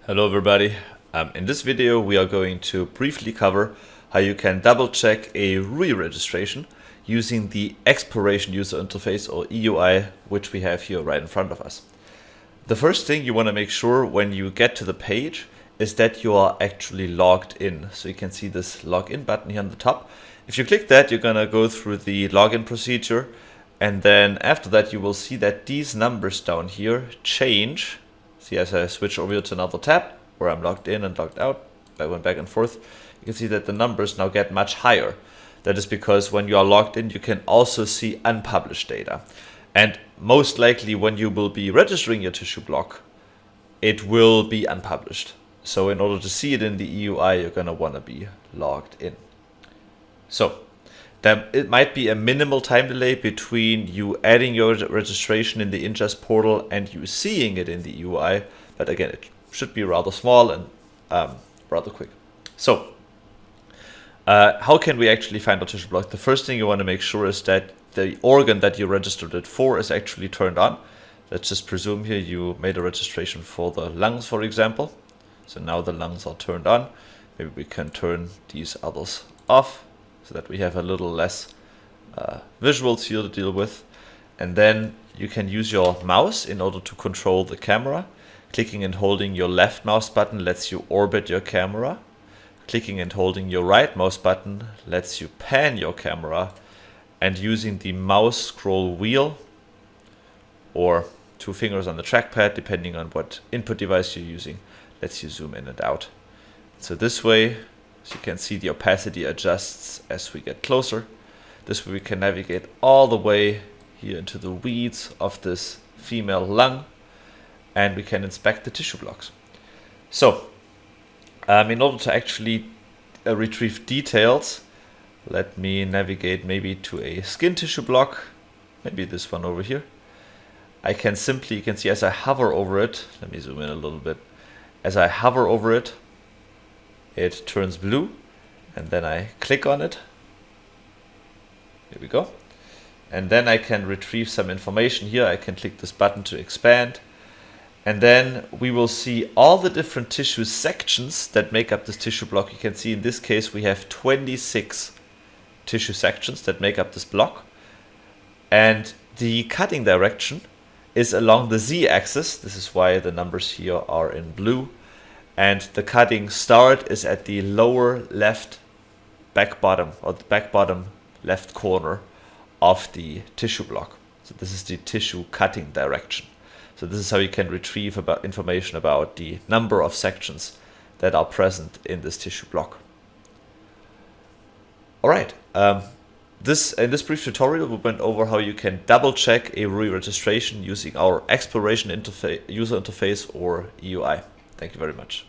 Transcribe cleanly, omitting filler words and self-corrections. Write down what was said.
Hello everybody. In this video we are going to briefly cover how you can double check a RUI registration using the Exploration User Interface or EUI, which we have here right in front of us. The first thing you want to make sure when you get to the page is that you are actually logged in. So you can see this login button here on the top. If you click that, you're going to go through the login procedure, and then after that you will see that these numbers down here change. See, as I switch over to another tab where I'm logged in and logged out, I went back and forth, you can see that the numbers now get much higher. That is because when you are logged in, you can also see unpublished data. And most likely when you will be registering your tissue block, it will be unpublished. So in order to see it in the EUI, you're going to want to be logged in. So it might be a minimal time delay between you adding your registration in the Ingest portal and you seeing it in the EUI, but again, it should be rather small and rather quick. So how can we actually find our tissue block? The first thing you want to make sure is that the organ that you registered it for is actually turned on. Let's just presume here you made a registration for the lungs, for example. So now the lungs are turned on. Maybe we can turn these others off, so that we have a little less visuals here to deal with. And then you can use your mouse in order to control the camera. Clicking and holding your left mouse button lets you orbit your camera. Clicking and holding your right mouse button lets you pan your camera. And using the mouse scroll wheel or 2 fingers on the trackpad, depending on what input device you're using, lets you zoom in and out. So this way, as you can see, the opacity adjusts as we get closer. This way we can navigate all the way here into the weeds of this female lung, and we can inspect the tissue blocks. So in order to actually retrieve details, let me navigate maybe to a skin tissue block, maybe this one over here. I can simply, you can see as I hover over it, let me zoom in a little bit. As I hover over it, it turns blue, and then I click on it. Here we go. And then I can retrieve some information here. I can click this button to expand. And then we will see all the different tissue sections that make up this tissue block. You can see in this case we have 26 tissue sections that make up this block. And the cutting direction is along the Z-axis. This is why the numbers here are in blue. And the cutting start is at the lower left back bottom, or the back bottom left corner of the tissue block. So this is the tissue cutting direction. So this is how you can retrieve information about the number of sections that are present in this tissue block. All right. In this brief tutorial, we went over how you can double check a RUI registration using our Exploration User Interface or EUI. Thank you very much.